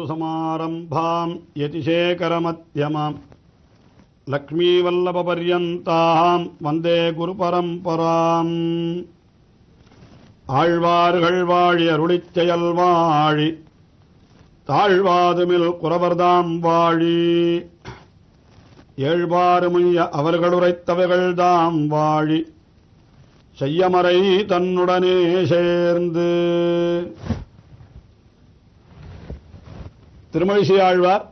சமாரம்பாம் யதிசேகரமத்யமாம் லக்ஷ்மீவல்லபபர்யந்தாம் வந்தே குரு பரம்பராம். ஆழ்வார்கள் வாழி அருளிச் செயல் வாழி தாழ்வாதுமில் குறவர்தாம் வாழி ஏழ்வாறுமைய அவர்களுரைத்தவைகள்தாம் வாழி செய்யமறை தன்னுடனே சேர்ந்து. திருமழிசை ஆழ்வார்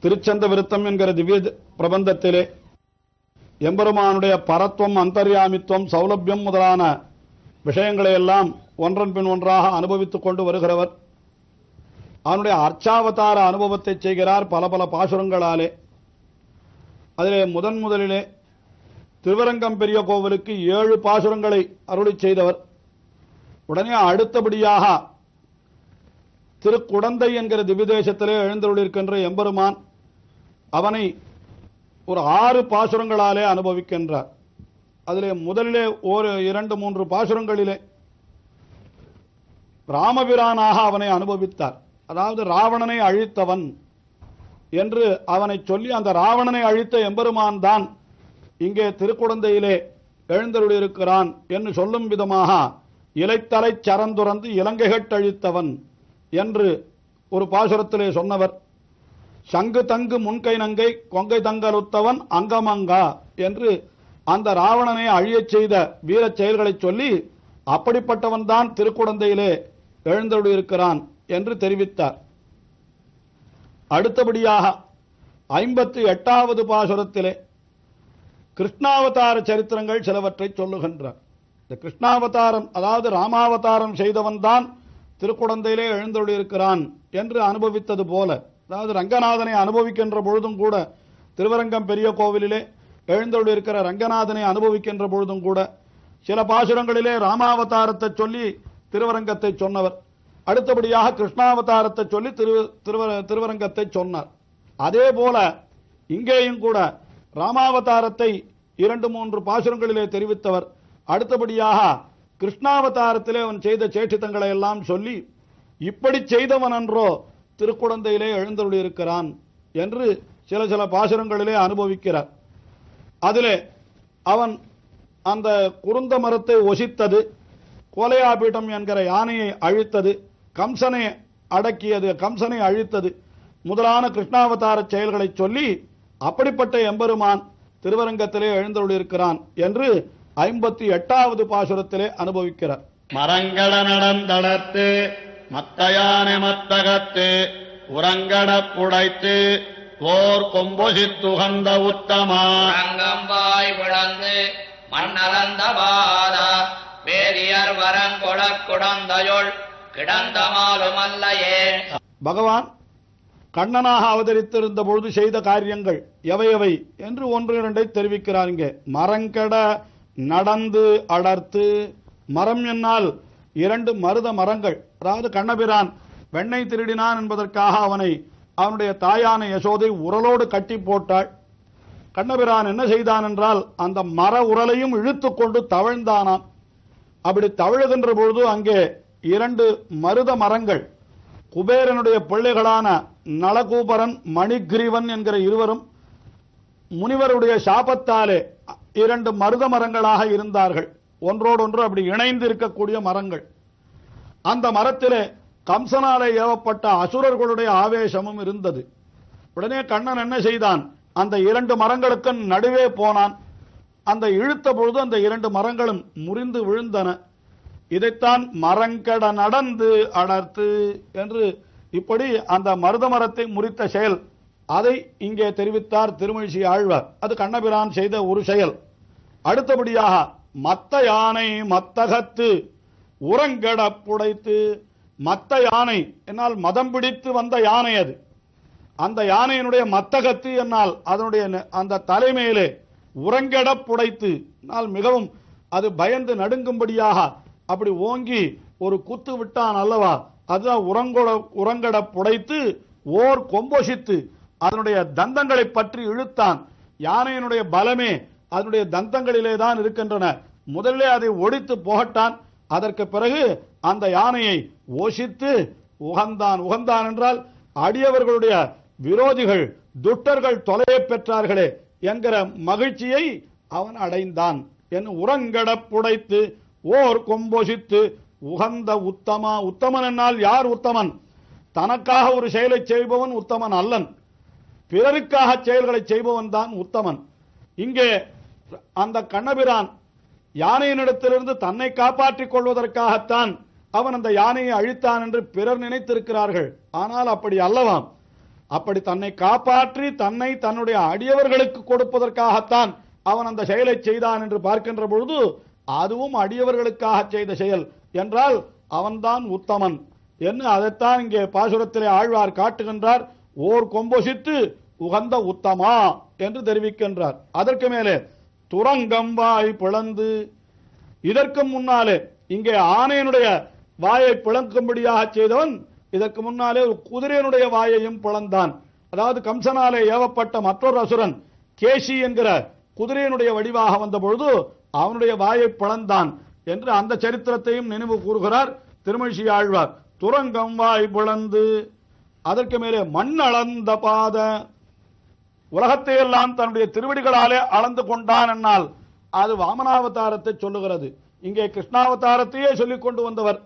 திருச்சந்த விருத்தம் என்கிற திவ்ய பிரபந்தத்திலே எம்பெருமானுடைய பரத்வம், அந்தர்யாமித்துவம், சௌலபியம் முதலான விஷயங்களை எல்லாம் ஒன்றன் பின் ஒன்றாக அனுபவித்துக் கொண்டு வருகிறவர். அவனுடைய அர்ச்சாவதார அனுபவத்தை செய்கிறார் பல பல பாசுரங்களாலே. அதிலே முதலிலே திருவரங்கம் பெரிய கோவிலுக்கு 7 பாசுரங்களை அருளி செய்தவர். உடனே அடுத்தபடியாக திருக்குடந்தை என்கிற திவ்யதேசத்திலே எழுந்தருளிருக்கின்ற எம்பெருமான் அவனை ஒரு 6 பாசுரங்களாலே அனுபவிக்கின்றார். அதிலே முதலிலே 1, 2, 3 பாசுரங்களிலே ராமபிரானாக அவனை அனுபவித்தார். அதாவது ராவணனை அழித்தவன் என்று அவனை சொல்லி அந்த ராவணனை அழித்த எம்பெருமான் தான் இங்கே திருக்குடந்தையிலே எழுந்தருளியிருக்கிறான் என்று சொல்லும் விதமாக இலைத்தலை சரந்துறந்து இலங்கைகட்டழித்தவன் என்று ஒரு பாசுரத்திலே சொன்னவர். சங்கு தங்கு முன்கை நங்கை கொங்கை தங்கலுத்தவன் அங்கமங்கா என்று அந்த ராவணனை அழியச் செய்த வீரச் செயல்களை சொல்லி அப்படிப்பட்டவன் தான் திருக்குடந்தையிலே எழுந்தருளியிருக்கிறான் என்று தெரிவித்தார். அடுத்தபடியாக 58வது பாசுரத்திலே கிருஷ்ணாவதார சரித்திரங்கள் சிலவற்றை சொல்லுகின்றார். இந்த கிருஷ்ணாவதாரம் அதாவது ராமாவதாரம் செய்தவன் தான் திருக்குடந்தையிலே எழுந்தருளியிருக்கிறான் என்று அனுபவித்தது போல, அதாவது ரங்கநாதனை அனுபவிக்கின்ற பொழுதும் கூட திருவரங்கம் பெரிய கோவிலிலே எழுந்தருளியிருக்கிற ரங்கநாதனை அனுபவிக்கின்ற பொழுதும் கூட சில பாசுரங்களிலே ராமாவதாரத்தை சொல்லி திருவரங்கத்தை சொன்னவர். அடுத்தபடியாக கிருஷ்ணாவதாரத்தை சொல்லி திருவரங்கத்தை சொன்னார். அதே போல இங்கேயும் கூட ராமாவதாரத்தை 2, 3 பாசுரங்களிலே தெரிவித்தவர். அடுத்தபடியாக கிருஷ்ணாவதாரத்திலே அவன் செய்த சேட்டித்தங்களை எல்லாம் சொல்லி இப்படி செய்தவன் என்றோ திருக்குடந்தையிலே எழுந்தருளியிருக்கிறான் என்று சில பாசுரங்களிலே அனுபவிக்கிறார். அதிலே அவன் அந்த குருந்த மரத்தை ஒசித்தது, கோலையாபீட்டம் என்கிற யானையை அழித்தது, கம்சனை அடக்கியது, கம்சனை அழித்தது முதலான கிருஷ்ணாவதார செயல்களை சொல்லி அப்படிப்பட்ட எம்பெருமான் திருவரங்கத்திலே எழுந்தருளியிருக்கிறான் என்று 58வது பாசுரத்திலே அனுபவிக்கிறார். மரங்கட நடந்தடத்து மத்தயானை மத்தகத்து உரங்கட புடைத்து போர் கொம்பொசித்துகந்த உத்தமா ரங்கம்பாய் விளந்து மண்ணறந்த பாத வேதியர் வரங்கொட குடந்தையுள் கிடந்த மாலுமல்லையே. பகவான் கண்ணனாக அவதரித்திருந்த பொழுது செய்த காரியங்கள் எவையவை என்று 1, 2 தெரிவிக்கிறார். இங்கே மரங்கட நடந்து அடர்த்து, மரம் என்னால் 2 மருத மரங்கள், அதாவது கண்ணபிரான் வெண்ணெய் திருடினான் என்பதற்காக அவனுடைய தாயான யசோதை உரலோடு கட்டி போட்டாள். கண்ணபிரான் என்ன செய்தான் என்றால் அந்த மர உரலையும் இழுத்து கொண்டு தவழ்ந்தானாம். அப்படி தவழுகின்ற பொழுது அங்கே 2 மருத மரங்கள் குபேரனுடைய பிள்ளைகளான நலகூபரன், மணிகிரீவன் என்கிற இருவரும் முனிவருடைய சாபத்தாலே 2 மருத மரங்களாக இருந்தார்கள். ஒன்றோடொன்று அப்படி இணைந்து இருக்கக்கூடிய மரங்கள். அந்த மரத்திலே கம்சனாலே ஏவப்பட்ட அசுரர்களுடைய ஆவேசமும் இருந்தது. உடனே கண்ணன் என்ன செய்தான், அந்த 2 மரங்களுக்கு நடுவே போனான். அந்த இழுத்த பொழுது அந்த 2 மரங்களும் முறிந்து விழுந்தன. இதைத்தான் மரங்கட நடந்து அடர்த்து என்று இப்படி அந்த மருத மரத்தை முறித்த செயல் அதை இங்கே தெரிவித்தார் திருமழிசை ஆழ்வார். அது கண்ணபிரான் செய்த ஒரு செயல். அடுத்தபடியாக மத்த யானை மத்தகத்து உரங்கட புடைத்து, மத்த யானை என்னால் மதம் பிடித்து வந்த யானை அது. அந்த யானையினுடைய மத்தகத்து என்னால் அதனுடைய அந்த தலைமையிலே உரங்கட புடைத்து என்னால் மிகவும் அது பயந்து நடுங்கும்படியாக அப்படி ஓங்கி ஒரு குத்து விட்டான் அல்லவா, அதுதான் உரங்கட புடைத்து ஓர் கொம்பொசித்து அதனுடைய தந்தங்களை பற்றி இழுத்தான். யானையினுடைய பலமே அதனுடைய தந்தங்களிலே தான் இருக்கின்றன. முதலிலே அதை ஒடித்து புகட்டான். அதற்கு பிறகு அந்த யானையை ஓசித்து உகந்தான். உகந்தான் என்றால் அடியவர்களுடைய விரோதிகள் துட்டர்கள் தொலைய பெற்றார்களே என்கிற மகிழ்ச்சியை அவன் அடைந்தான். என் உரங்கட புடைத்து ஓர் கொம்பொசித்து உகந்த உத்தமா. உத்தமன் என்னால் யார் உத்தமன்? தனக்காக ஒரு செயலை செய்பவன் உத்தமன் அல்லன், பிறருக்காக செயல்களை செய்பவன் தான் உத்தமன். இங்கே அந்த கண்ணபிரான் யானையினிடத்திலிருந்து தன்னை காப்பாற்றிக் கொள்வதற்காகத்தான் அவன் அந்த யானையை அழித்தான் என்று பிறர் நினைத்திருக்கிறார்கள். ஆனால் அப்படி அல்லவாம். அப்படி தன்னை காப்பாற்றி தன்னை தன்னுடைய அடியவர்களுக்கு கொடுப்பதற்காகத்தான் அவன் அந்த செயலை செய்தான் என்று பார்க்கின்ற பொழுது அதுவும் அடியவர்களுக்காக செய்த செயல் என்றால் அவன்தான் உத்தமன் என்று அதைத்தான் இங்கே பாசுரத்திலே ஆழ்வார் காட்டுகின்றார். ஓர் கொம்பொசித்து உகந்த உத்தமா என்று தெரிவிக்கின்றார். அதற்கு மேலே துரங்கம்பாய் பிளந்து, இதற்கு முன்னாலே இங்கே ஆணையனுடைய வாயை பிளக்கும்படியாக செய்தவன் இதற்கு முன்னாலே ஒரு குதிரையனுடைய வாயையும் பிளந்தான். அதாவது கம்சனாலே ஏவப்பட்ட மற்றொரு அசுரன் கேசி என்கிற குதிரையனுடைய வடிவாக வந்த பொழுது அவனுடைய வாயை பிளந்தான் என்று அந்த சரித்திரத்தையும் நினைவு கூறுகிறார் திருமழிசை ஆழ்வார். துரங்கம் வாய் பிளந்து, அதற்கு மேலே மண் அளந்த பாத, உலகத்தை எல்லாம் தன்னுடைய திருவடிகளாலே அளந்து கொண்டான் என்னால் அது வாமனாவதாரத்தை சொல்லுகிறது. இங்கே கிருஷ்ணாவதாரத்தையே சொல்லிக் கொண்டு வந்தவர்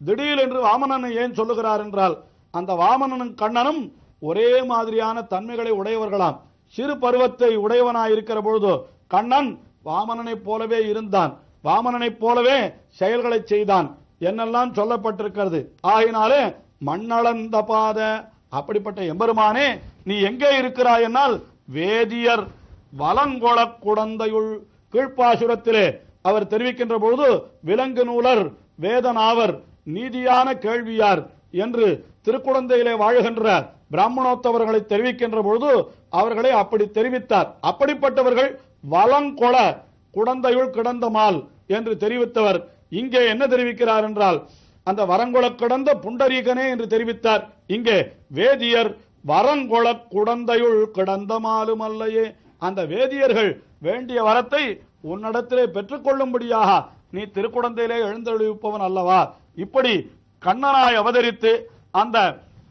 திடீர் என்று வாமனனை ஏன் சொல்லுகிறார் என்றால் அந்த வாமனனும் கண்ணனும் ஒரே மாதிரியான தன்மைகளை உடையவர்களாம். சிறு பருவத்தை உடையவனாய் இருக்கிற பொழுது கண்ணன் வாமனனைப் போலவே இருந்தான், வாமனனைப் போலவே செயல்களை செய்தான் என்னெல்லாம் சொல்லப்பட்டிருக்கிறது. ஆகினாலே மண்ணளந்த பாத, அப்படிப்பட்ட எம்பெருமானே நீ எங்கே இருக்கிறாய் என்னால் வேதியர் வலங்கொள குடந்தையுள். கீழ்ப்பாசுரத்திலே அவர் தெரிவிக்கின்ற பொழுது விலங்கு நூலர் வேதனாவர் நீதியான கேள்வியார் என்று திருக்குடந்தையிலே வாழுகின்ற பிராமணோத்தவர்களை தெரிவிக்கின்ற பொழுது அவர்களை அப்படி தெரிவித்தார். அப்படிப்பட்டவர்கள் வலங்கொள குடந்தையுள் கிடந்தமால் என்று தெரிவித்தவர் இங்கே என்ன தெரிவிக்கிறார் என்றால் அந்த வரங்கொள கிடந்த புண்டரீகனே என்று தெரிவித்தார். இங்கே வேதியர் வரங்கொள குடந்தையுள் கிடந்தமாலும் அல்லையே, அந்த வேதியர்கள் வேண்டிய வரத்தை உன்னிடத்திலே பெற்றுக்கொள்ளும்படியாக நீ திருக்குடந்தையிலே எழுந்தொழிப்பவன் அல்லவா? இப்படி கண்ணனாய் அவதரித்து அந்த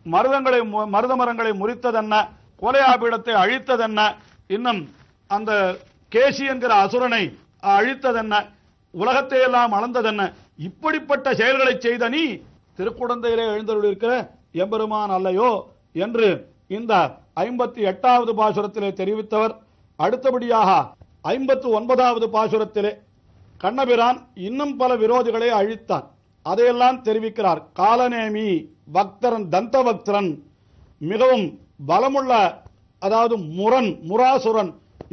மருத மரங்களை முறித்ததென்ன, கோலையாபீடத்தை அழித்ததென்ன, இன்னும் அந்த கேசி என்கிற அசுரனை அழித்ததென்ன, உலகத்தை எல்லாம் அளந்ததென்ன, இப்படிப்பட்ட செயல்களை செய்த நீ திருக்குடந்தையிலே எழுந்தருளிருக்கிற எம்பெருமான் அல்லையோ என்று இந்த 58வது பாசுரத்திலே தெரிவித்தவர். அடுத்தபடியாக 59வது பாசுரத்திலே கண்ணபிரான் இன்னும் பல விரோதிகளை அழித்தான், அதையெல்லாம் தெரிவிக்கிறார். காலநேமி பக்தரன் தந்தபக்தரன், மிகவும் பலமுள்ள, அதாவது முராசுரன்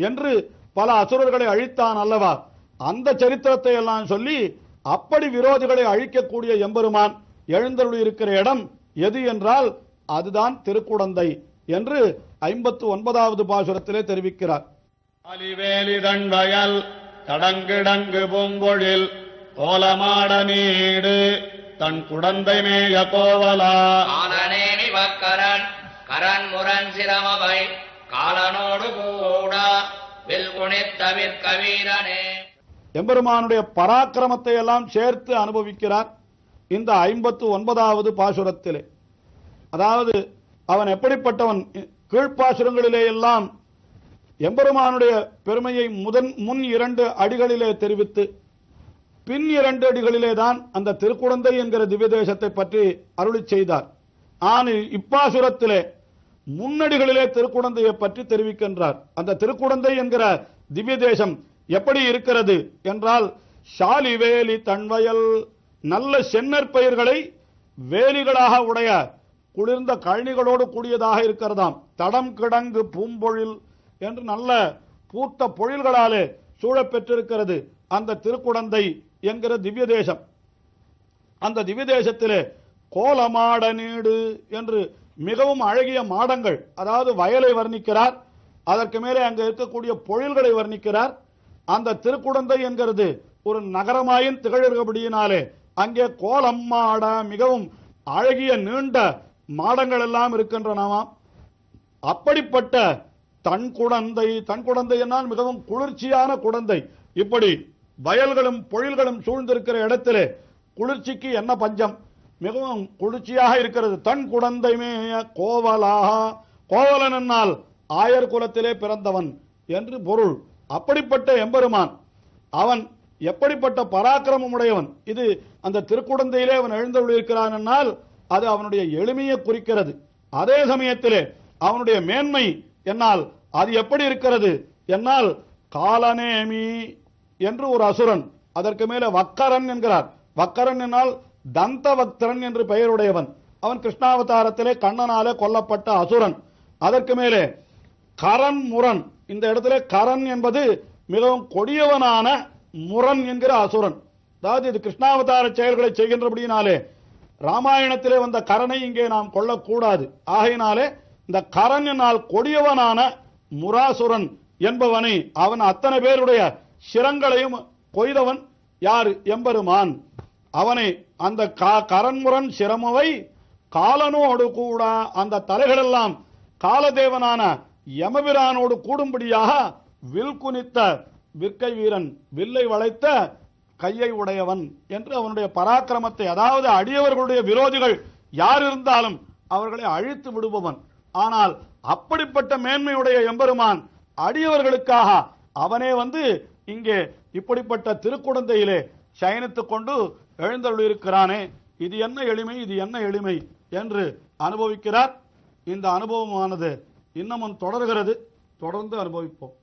என்று பல அசுரர்களை அழித்தான் அல்லவா? அந்த சரித்திரத்தை எல்லாம் சொல்லி அப்படி விரோதிகளை அழிக்கக்கூடிய எம்பெருமான் எழுந்தருளி இருக்கிற இடம் எது என்றால் அதுதான் திருக்குடந்தை என்று 59வது பாசுரத்திலே தெரிவிக்கிறார். அலிவேலி தண்டயல் தடங்கிடங்கு பூம்பொழில் கோலமாட நீடு தன் குடந்தை மேய கோவலா. காலநேமி வக்கரன் கரன் முரண் சிரமவை காலனோடு கூட வில் குணித்தவிற்க வீரனே. எம்பெருமானுடைய பராக்கிரமத்தை எல்லாம் சேர்த்து அனுபவிக்கிறார் இந்த 59வது பாசுரத்திலே. அதாவது அவன் எப்படிப்பட்டவன், கீழ்ப்பாசுரங்களிலே எல்லாம் எம்பெருமானுடைய பெருமையை முன் 2 அடிகளிலே தெரிவித்து பின் 2 அடிகளிலே தான் அந்த திருக்குடந்தை என்கிற திவ்ய தேசத்தை பற்றி அருளி செய்தார். ஆனால் இப்பாசுரத்திலே முன்னடிகளிலே திருக்குடந்தையை பற்றி தெரிவிக்கின்றார். அந்த திருக்குடந்தை என்கிற திவ்ய தேசம் எப்படி இருக்கிறது என்றால் ஷாலி வேலி தன்வயல், நல்ல செந்நெற் பயிர்களை வேலிகளாக உடைய குளிர்ந்த கழனிகளோடு கூடியதாக இருக்கிறதாம். தடம் கிடங்கு பூம்பொழில் என்று நல்ல பூத்த பொழில்களாலே சூழப் பெற்றிருக்கிறது அந்த திருக்குடந்தை என்கிற திவ்ய தேசம். அந்த திவ்ய தேசத்திலே கோலமாட நீடு என்று மிகவும் அழகிய மாடங்கள், அதாவது வயலை வர்ணிக்கிறார். அதற்கு மேலே அங்கே இருக்கக்கூடிய பொழில்களை வர்ணிக்கிறார். அந்த திருக்குடந்தை என்கிறது ஒரு நகரமாயின் திகழ்கிறபடியினாலே அங்கே கோலம் மாட, மிகவும் அழகிய நீண்ட மாடங்கள் எல்லாம் இருக்கின்றனவாம். அப்படிப்பட்ட தன் குடந்தை என்னால் மிகவும் குளிர்ச்சியான குடந்தை. இப்படி வயல்களும் பொழில்களும் சூழ்ந்திருக்கிற இடத்திலே குளிர்ச்சிக்கு என்ன பஞ்சம்? மிகவும் குளிர்ச்சியாக இருக்கிறது. தன் குடந்தை மேய கோவலாக, கோவலன் என்னால் ஆயர் குலத்திலே பிறந்தவன் என்று பொருள். அப்படிப்பட்ட எம்பெருமான் அவன் எப்படிப்பட்ட பராக்கிரமம் உடையவன். இது அந்த திருக்குடந்தையிலே அவன் எழுந்தருளியிருக்கிறான் என்னால் அது அவனுடைய எளிமையை குறிக்கிறது. அதே சமயத்திலே அவனுடைய மேன்மை என்னால் அது எப்படி இருக்கிறது என்னால் காலநேமி என்று ஒரு அசுரன், அதற்கு மேலே வக்கரன் என்கிறார். வக்கரன் என்னால் தந்தவக்தரன் என்று பெயருடையவன். அவன் கிருஷ்ணாவதாரத்திலே கண்ணனாலே கொல்லப்பட்ட அசுரன். அதற்கு மேலே கரன் முரன், இந்த இடத்திலே கரன் என்பது மிகவும் கொடியவனான முரன் என்கிற அசுரன். அதாவது இது கிருஷ்ணாவதார செயல்களை செய்கின்றபடியினாலே ராமாயணத்திலே வந்த கரனை இங்கே நாம் கொள்ளக்கூடாது. ஆகையினாலே இந்த கரன் என்னால் கொடியவனான முராசுரன் என்பவனை, அவன் அத்தனை பேருடைய சிரங்களையும் கொய்தவன் யாரு? எம்பெருமான். அவனை அந்த கரன்முரன் சிரமவை காலனோடு கூட அந்த தலைகளெல்லாம் காலதேவனான யமபிரானோடு கூடும்படியாக வில் குனித்த விற்கை வீரன், வில்லை வளைத்த கையை உடையவன் என்று அவனுடைய பராக்கிரமத்தை, அதாவது அடியவர்களுடைய விரோதிகள் யார் இருந்தாலும் அவர்களை அழித்து விடுபவன். ஆனால் அப்படிப்பட்ட மேன்மையுடைய எம்பெருமான் அடியவர்களுக்காக அவனே வந்து இங்கே இப்படிப்பட்ட திருக்குடந்தையிலே சயனித்துக் கொண்டு எழுந்தருளியிருக்கிறானே, இது என்ன எளிமை, இது என்ன எளிமை என்று அனுபவிக்கிறார். இந்த அனுபவமானது இன்னமும் தொடர்கிறது. தொடர்ந்து அனுபவிப்போம்.